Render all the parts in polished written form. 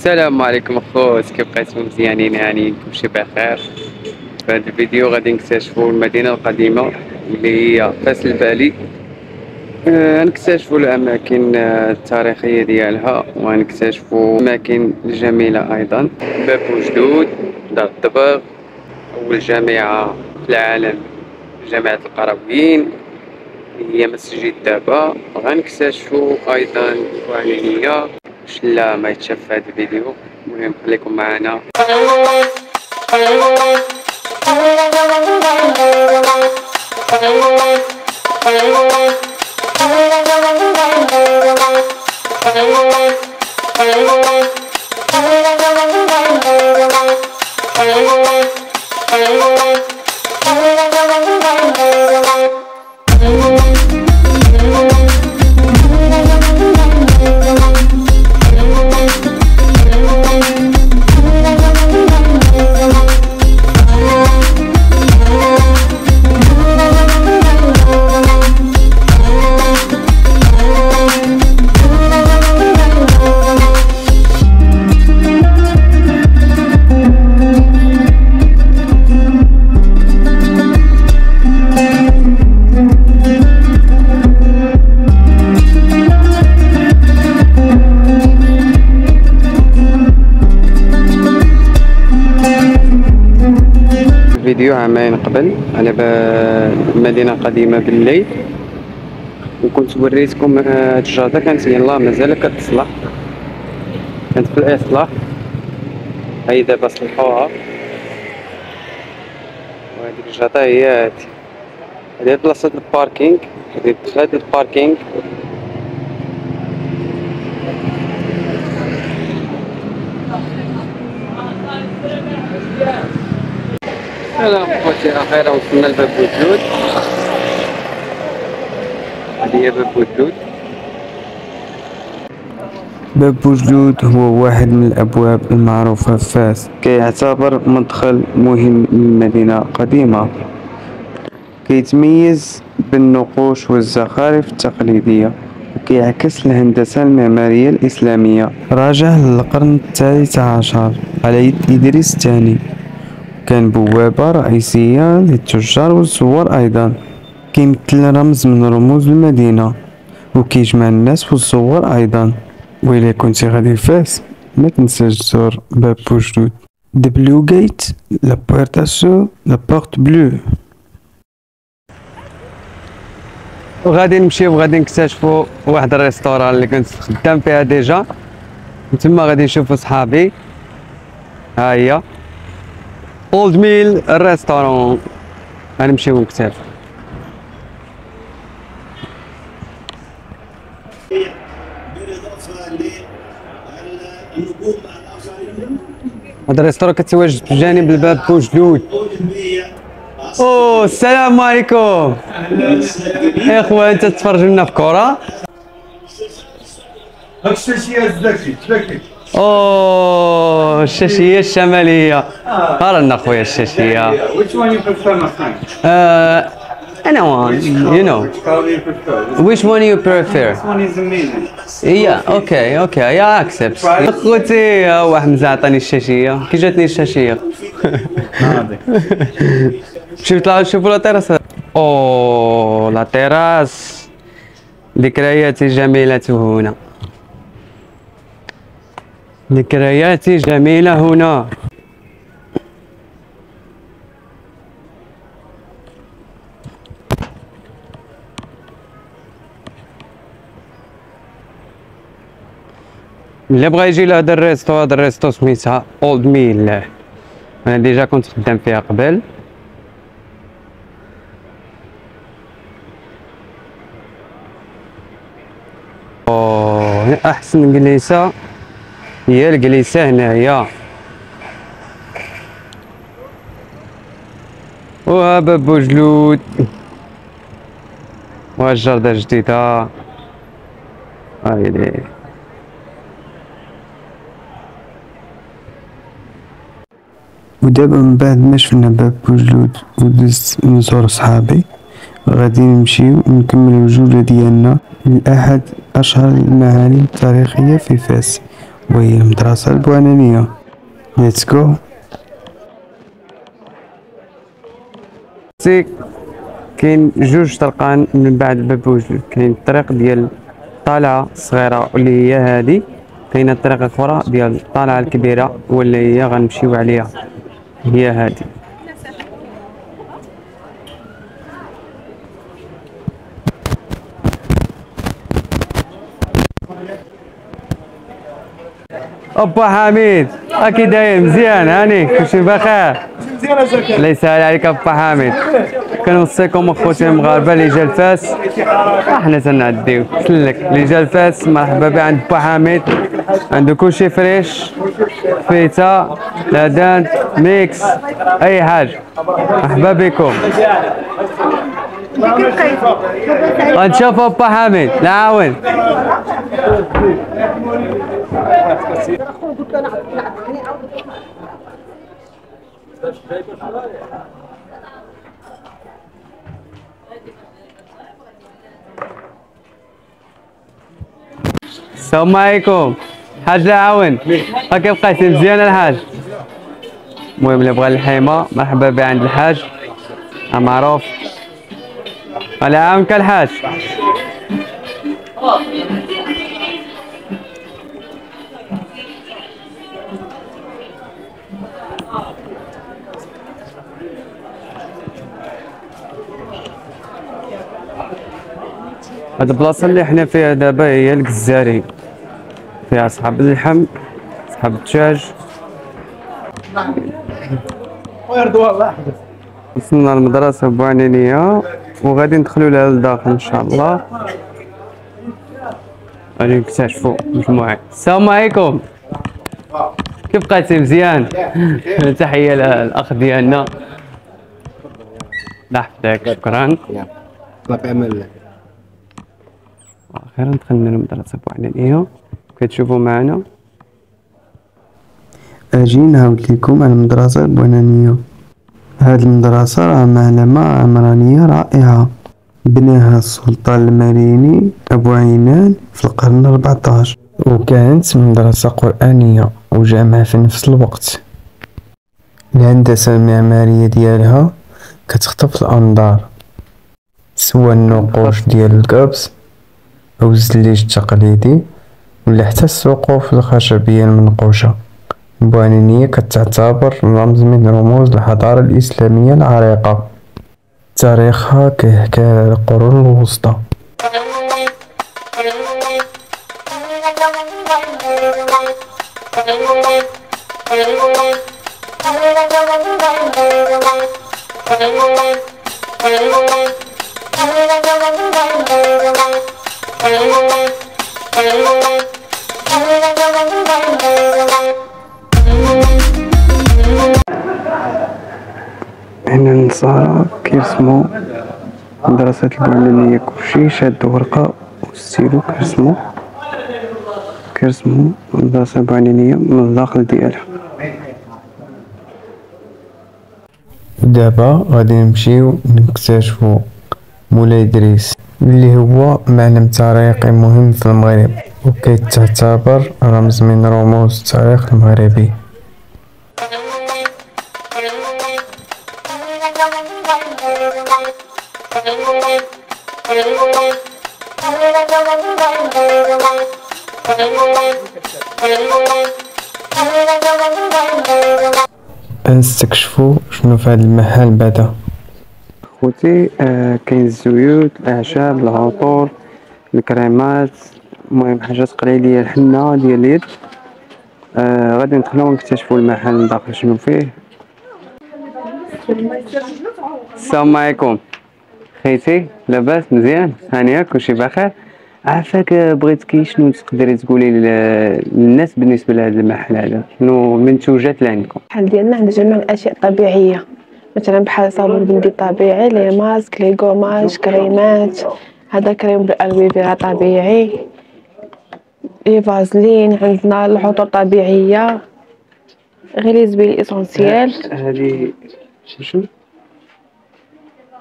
السلام عليكم اخوت، كيف بقيتم؟ مزيانين؟ يعني كلشي بخير. في هذا الفيديو غادي نكتشفوا المدينه القديمه اللي هي فاس البالي. نكتشفوا الاماكن التاريخيه ديالها، ونكتشفوا اماكن جميله ايضا. باب وجدود، دار الدبر، اول جامعه في العالم، جامعه القرويين، هي مسجد دابا. غنكتشفوا ايضا الوهمية. لا ما يتشاف في هذا الفيديو. المهم خليكم معنا. فيديو عامين قبل على مدينة قديمة بالليل، وكنت وريتكم هاد الجاطة كانت يلاه مازال كتصلح، كانت في الإصلاح. هاي دابا صلحوها، وهاديك الجاطة هي هادي بلاصة الباركينغ. هادي دخلت الباركينغ. سلام خوتي، أخيرا وصلنا لباب وجود. هادي هي باب وجود. باب وجود هو واحد من الأبواب المعروفة في فاس، كيعتبر مدخل مهم للمدينة القديمة. كيتميز بالنقوش والزخارف التقليدية، وكيعكس الهندسة المعمارية الإسلامية. راجع للقرن الثالث عشر على يد إدريس الثاني. كان بوابة رئيسية للتجار والزوار أيضا، كيمثل رمز من رموز المدينة، وكيجمع الناس والزوار أيضا. وإلا كنتي غادي لفاس ما تنساش تزور باب وجدود. The Blue Gate, la Puerta Sur, la Porte Bleue. وغادي نمشيو وغادي نكتشفوا واحد الريستوران اللي كنت خدام فيها ديجا. تما غادي نشوفوا صحابي. ها هي اولد ميل الريستوران، غنمشيو نكتشفوا. هذا الريستوران كتواجد بجانب الباب بوجدود. اوه السلام عليكم يا اخوان، انت تتفرج لنا في كره؟ هاك الشاشيه الزكي. اوه الشاشيه الشماليه. قارنا خويا الشاشيه. Which one you prefer, my friend? anyone, you know. Which color you prefer? Which one you prefer? This one is amazing. Yeah, okay, yeah, accept. اخوتي هو حمزه عطاني الشاشيه. كي جاتني الشاشيه؟ نمشيو نطلعو نشوفو لا تيراس. اوه لا تيراس، ذكرياتي جميلة هنا، ذكرياتي جميلة هنا. اللي بغا يجي لهذا الريستو، هذا الريستو سميتها اولد ميل. انا ديجا كنت خدام فيها قبل. اوه احسن جليسة هي الجليسة هنايا. وها باب وجدود، وها الجردة جديدة. هايلي ودابا من بعد ما شفنا باب وجدود ودزت نزور صحابي، غادي نمشيو نكملو الجولة ديالنا لأحد أشهر المعالم التاريخية في فاس، وهي المدرسة البوانانية. ليتس جو. كاين جوج طرقان من بعد الباب بوجود. كاين الطريق ديال الطالعه الصغيره واللي هي هذه، كاينه الطريق الاخرى ديال الطالعه الكبيره واللي هي غنمشيو عليها، هي هذه. أبا حميد أكيد داير مزيان؟ هاني كلشي بخير؟ الله يسهل عليك أبا حميد. كنوصيكم اخوتي المغاربه اللي جا لفاس، احنا تنعديو سلك اللي جا لفاس مرحبا به عند با حميد، عنده كلشي فريش، فيتا لادان ميكس اي حاجه. مرحبا بكم. غنشوفوا با حميد نعاون. السلام عليكم حاج العاون، كيف بقيتي؟ مزيان الحاج؟ المهم اللي بغى الحيمه مرحبا به عند الحاج معروف. الله يعاونك الحاج. هاد البلاصه اللي حنا فيها دابا هي الكزاري، فيها صحاب اللحم صحاب الدجاج. وصلنا للمدرسة بوعنينية وغادي ندخلو لها لداخل ان شاء الله، غادي نكتشفو مجموعة. السلام عليكم، كيف بقيتي؟ مزيان؟ تحية للأخ ديالنا. الله يحفظك، شكرا. الله في امان الله. أخيرا دخلنا للمدرسة بوعنينية كتشوفو معنا. اجي نعاود لكم على المدرسة البوانانية. هاد المدرسة راه معلمة عمرانية رائعة، بناها السلطان المريني أبو عينان في القرن 14، وكانت مدرسة قرآنية وجامعة في نفس الوقت. الهندسة المعمارية ديالها كتخطف الأنظار، سواء النقوش ديال القبس أو الزليج التقليدي ولا حتى السقوف الخشبية المنقوشة. بوعنينية كتعتبر رمز من رموز الحضارة الإسلامية العريقة، تاريخها كيحكي على القرون الوسطى. هنا النصارى كيرسمو مدرسة البوعنينية، كلشي شاد ورقة وستيلو كيرسمو مدرسة البوعنينية من الداخل ديالها. دابا غادي نمشيو نكتشفو مولاي إدريس اللي هو معلم تاريخي مهم في المغرب، وكيتعتبر رمز من رموز التاريخ المغربي. نستكشفوا شنو في هذا المحل بعدا. خوتي كاين الزيوت، الاعشاب، العطور، الكريمات، المهم حاجات قليليه، الحنه ديال اليد. غادي ندخلو ونكتشفوا المحل من داخل شنو فيه. السلام عليكم خيتي، لاباس؟ مزيان؟ هانيه؟ كلشي بخير؟ عافاك، بغيتكي شنو تقدري تقولي للناس بالنسبه لهذا المحل هذا؟ شنو المنتوجات اللي عندكم؟ المحل ديالنا عنده جميع الاشياء الطبيعيه، مثلا بحال صابون بلدي طبيعي، لي ماسك، لي غوماج، كريمات. هذا كريم بالالويفيرا طبيعي، لي فازلين، عندنا العطور طبيعيه، غير لي زبيل اسونسيال. هذه شنو؟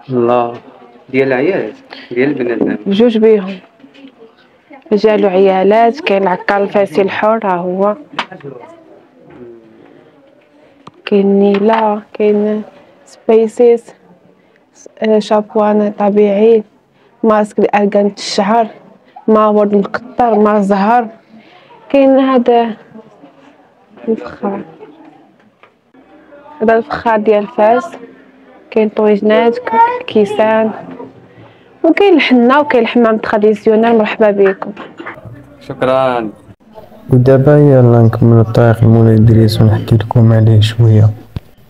الله، ديال العيالات ديال البنات؟ بجوج بيهم، جالو عيالات. كاين العكار الفاسي الحر ها هو، كاين نيلة، كاين سبيسيس، شابوان طبيعي، ماسك لأرقان الشعر، مع ورد مكتر، مع زهر. كاين هذا الفخار، هذا الفخار ديال فاس. كاين طويجنات، كيسان، وكاين الحنة، وكاين الحمام تراديسيونيل. مرحبا بكم. شكرا. ودابا يلا نكملو الطريق لمولاي إدريس ونحكي لكم عليه شوية.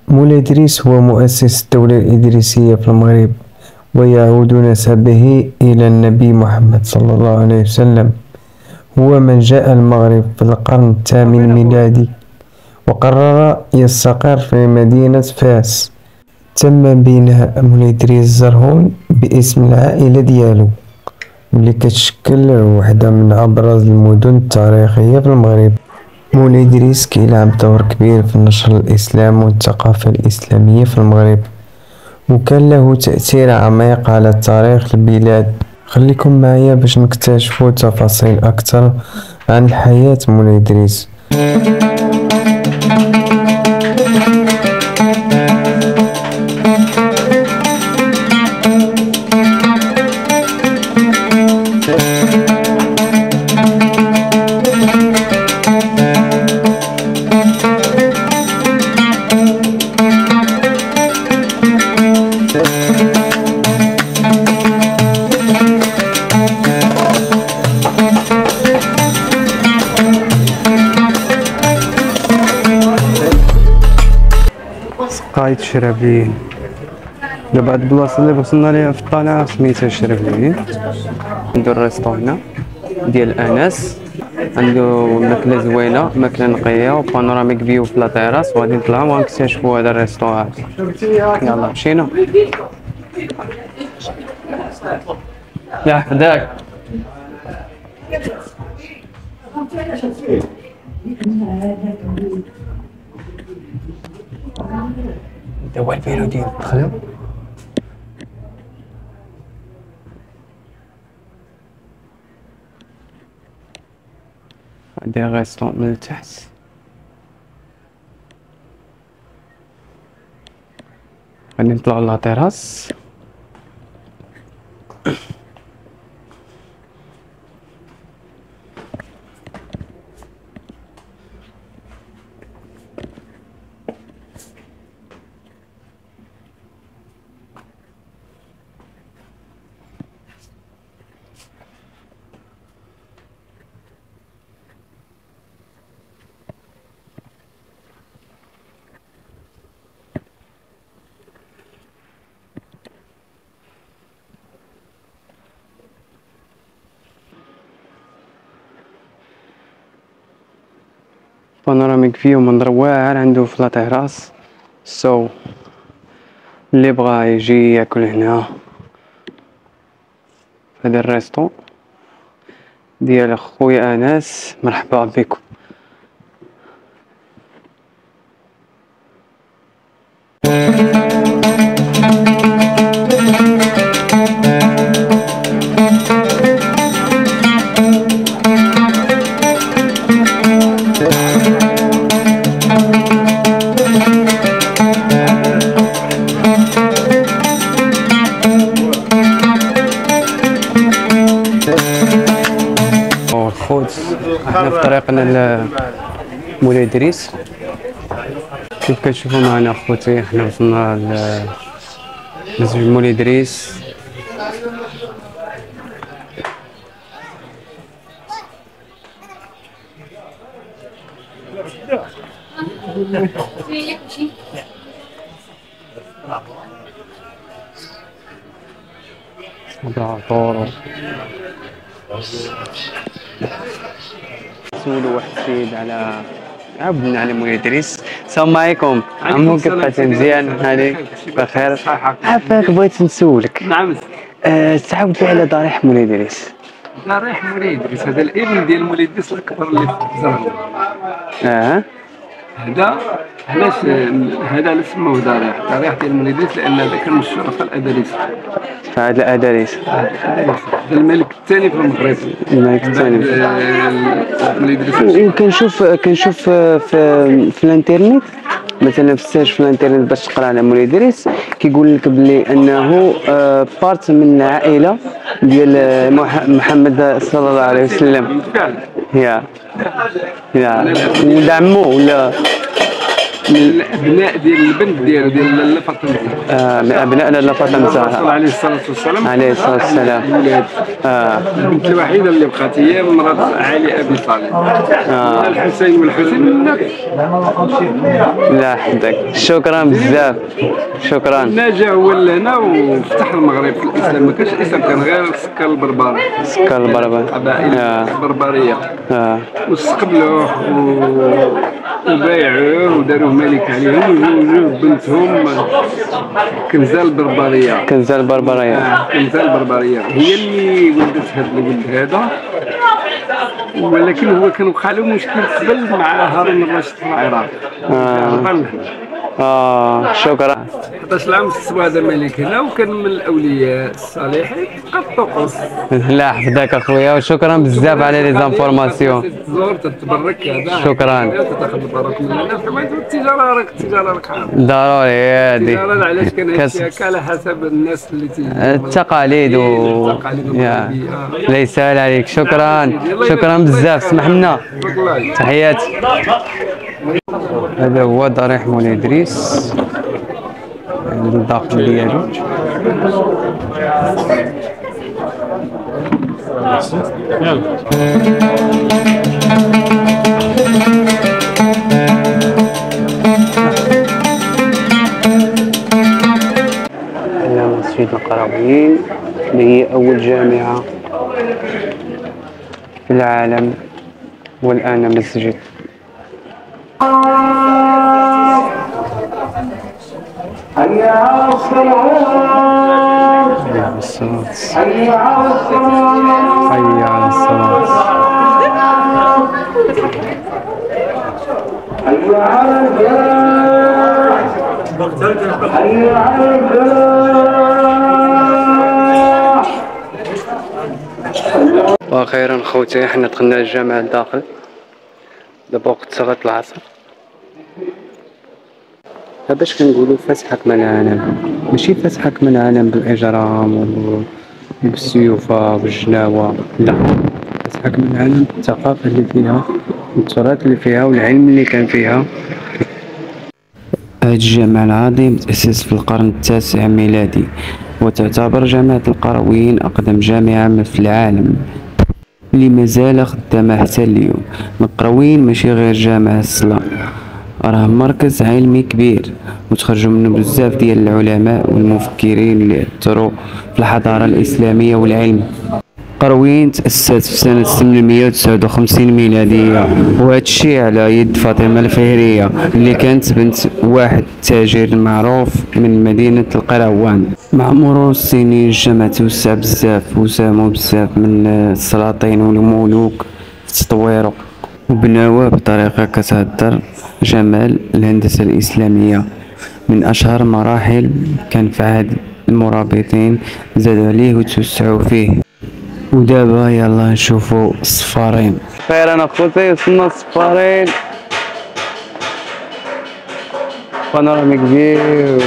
مولاي إدريس هو مؤسس الدولة الإدريسية في المغرب، ويعود نسبه إلى النبي محمد صلى الله عليه وسلم. هو من جاء المغرب في القرن الثامن الميلادي، وقرر يستقر في مدينة فاس. تم بناء مولاي إدريس زرهون باسم العائلة ديالو، واللي كتشكل وحدة من أبرز المدن التاريخية في المغرب. مولاي إدريس كيلعب دور كبير في نشر الإسلام والثقافة الإسلامية في المغرب، وكان له تأثير عميق على تاريخ البلاد. خليكم معايا باش نكتشفوا تفاصيل أكثر عن حياة مولاي إدريس. سقايت الشرابليين. دابا هاد البلاصة اللي وصلنا ليها في الطالعة سميتها الشرابليين. عندو الريستو هنا ديال أنس، عندو ماكلة زوينة، ماكلة نقية، وبانوراميك فيو في لاطيراس. وغادي نطلعو ونكتشفو هذا الريستو هذا. يلا مشينا. يا حداك. هو الفيرو ديال دخلو. هادي غيستو من التحت. غادي نطلعو لاطيراس. بانوراميك فيو منظر واعر عنده في لاطيراس. اللي بغا يجي ياكل هنا في هذا الريستو ديال خويا انس، مرحبا بكم. احنا في طريقنا لمولاي إدريس. كيف كتشوفوا معنا اخوتي، احنا وصلنا لمسجد مولاي إدريس. هذا طور سولو واحد السيد على عاودنا على مولاي إدريس. السلام عليكم عمو، كيفاش؟ مزيان؟ هاني بخير. عافاك، بغيت نسولك. نعم. تعاود لي على ضريح مولاي إدريس. ضريح مولاي إدريس هذا الابن ديال مولاي إدريس الأكبر اللي في الزهر. هذا علاش علاش سموه ضريح ديال الملك إدريس، لان هذا كان من الشرفاء الاداريس. هاد الأداريس. الملك الثاني في المغرب. الملك الثاني. الملك إدريس. كنشوف في الانترنت، مثلا في السيرش في الانترنت باش تقرا على مولاي إدريس، كيقول لك بلي انه بارت من العائله ديال محمد صلى الله عليه وسلم. بالفعل. يا ولد عمو ولا من الابناء ديال البنت ديالو ديال لاله فاطمه. من ابناء لاله فاطمه الرسول عليه الصلاه والسلام. عليه الصلاه والسلام. البنت الوحيده اللي بقات هي مرات علي ابي طالب. الحسين والحسين من النبي. لا حدك، شكرا بزاف، شكرا. نجا هو لهنا وفتح المغرب في الاسلام، ما كانش الاسلام، كان غير السكان البربر. سكان البربر. قبائل البربريه. واستقبلوه وبايعوه وداروه ملك عليهم وزوجوه بنتهم كنزة البربريه. كنزة البربريه. كنزة البربريه هي اللي ولدت هذا الولد هذا، ولكن هو كان وقع له مشكل قبل مع هارون الرشيد في العراق. شكرا. 11 عام استوى هذا الملك هنا، وكان من الاولياء الصالحين قد طقس. لا حفظك اخويا، وشكرا بزاف على لي زانفورماسيون. تزور تتبرك هذا. شكرا. تاخذ البركه من هنا، التجاره راك ضروري هذه. التجاره علاش كان هكا على حسب الناس اللي التقاليد لا يسهل عليك. شكرا بزاف، سمح لنا. تحياتي. هذا هو ضريح مولاي إدريس، الداخل ديالو. هنا مسجد القرويين، اللي هي أول جامعة في العالم، والآن مسجد. حي على الصلاة. حي على الصلاة. حي على الصلاة. حي على الفلاح. حي على الفلاح. واخيرا خوتي حنا دخلنا الجامع الداخل، دابا وقت صلاة العصر. باش كنقولوا فاس حكم العالم، ماشي فاس حكم العالم بالاجرام وبالسيوفه والجناوه، لا، فاس حكم العالم بالثقافه اللي فيها والتراث اللي فيها والعلم اللي كان فيها. هذا الجامع العظيم تأسس في القرن التاسع ميلادي، وتعتبر جامعة القرويين أقدم جامعة في العالم اللي مازال خدامة حتى اليوم. القرويين ماشي غير جامعة الصلاة، راه مركز علمي كبير وتخرجوا منه بزاف ديال العلماء والمفكرين اللي اثروا في الحضاره الاسلاميه والعلم. قرويين تأسست في سنة 859 ميلادية، وهذا الشيء على يد فاطمة الفهرية اللي كانت بنت واحد تاجر معروف من مدينة القيروان. مع مرور السنين الجامعة توسع بزاف وساهموا بزاف من السلاطين والملوك في تطويره وبناوه بطريقة كتهدر جمال الهندسة الإسلامية. من أشهر مراحل كان في عهد المرابطين زادوا عليه وتوسعوا فيه. ودابا يلا نشوفوا الصفارين. خير انا خوتي وصلنا الصفارين، بانوراميك فيو.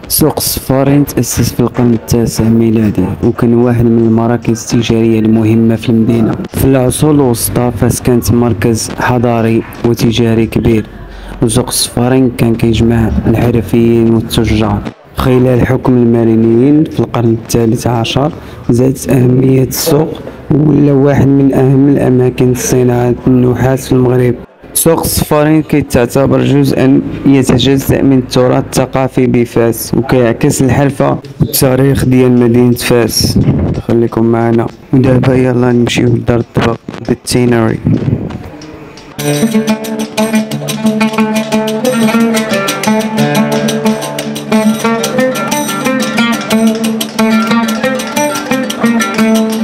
سوق الصفارين تأسس في القرن التاسع ميلادي، وكان واحد من المراكز التجارية المهمة في المدينة. في العصور الوسطى فاس كانت مركز حضاري وتجاري كبير، وسوق الصفارين كان كيجمع الحرفيين والتجار. خلال حكم المارينيين في القرن الثالث عشر زادت أهمية السوق وولا واحد من أهم الأماكن صناعة النحاس في المغرب. سوق الصفارين كيتعتبر جزءا يتجزأ من التراث الثقافي بفاس، وكيعكس الحرفة والتاريخ ديال مدينة فاس. خليكم معنا، ودابا يلا نمشيو لدار الطبق بالتينري.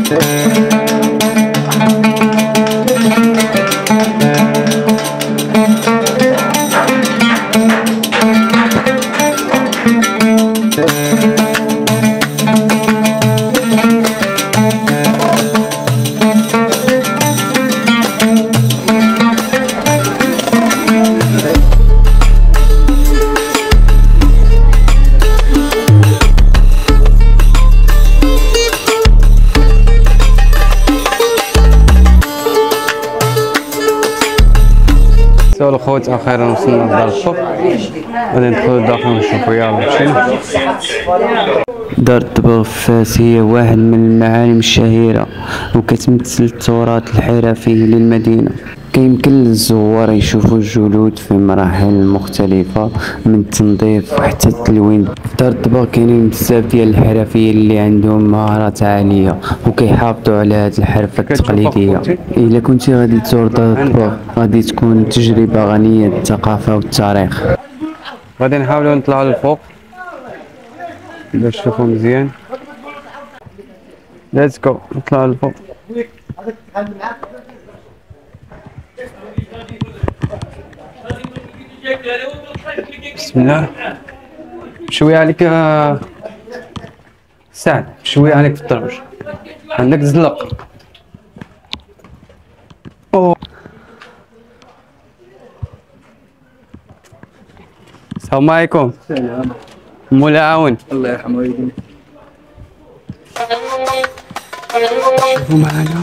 سؤال الخوت، اخيرا وصلنا لدار الطب، غادي ندخلو لداخل ونشوفو. يلا مشينا. دار الطب فاس هي واحد من المعالم الشهيرة وكتمثل التراث الحرفي للمدينة. كيمكن للزوار يشوفوا الجلود في مراحل مختلفة من التنظيف وحتى التلوين. في دار الطباق كاينين بزاف ديال الحرفيين اللي عندهم مهارات عالية وكيحافظوا على هاد الحرفة التقليدية. إلا كنتي غادي تزور دار الطباق غادي تكون تجربة غنية بالثقافة والتاريخ. غادي نحاولوا نطلعوا للفوق باش نشوفوا مزيان. ليتس جو، نطلعوا للفوق. بسم الله. شوية عليك سعد، شوية عليك في الدرج، عندك زلق. أوه. السلام عليكم. سلام. مولا عاون. الله يرحمه ويديم. شوفوا معانا.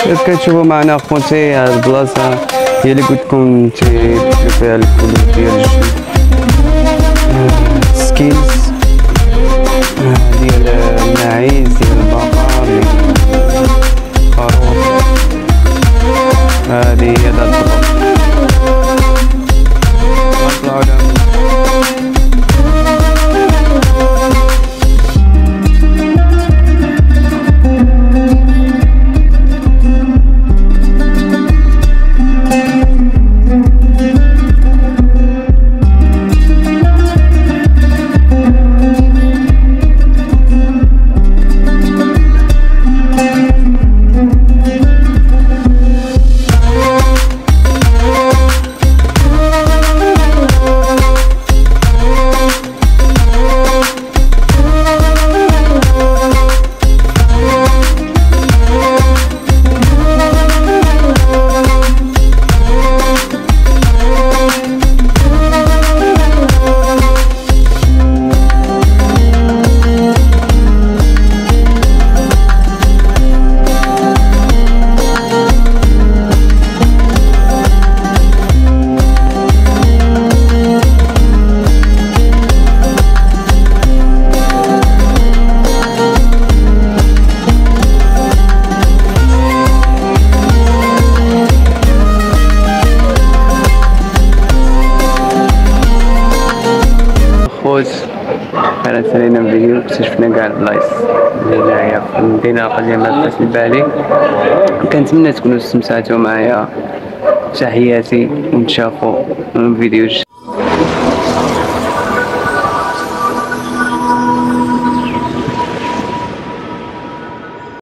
كيف كتشوفوا معنا اخوتي، هاد البلاصة هي اللي قلت لكم تيديروا فيها الكلوب ديال الجلد، سكيلز ديال الماعيز، ديال البقر، الخروف. هادي هي دار الطباق. نطلعو لهم. خير سالينا الفيديو، اكتشفنا كاع البلايص اللي هنايا في المدينة القديمة فاس البالي. كنتمنى تكونوا استمتعتوا معايا. تحياتي ونتشافوا في فيديو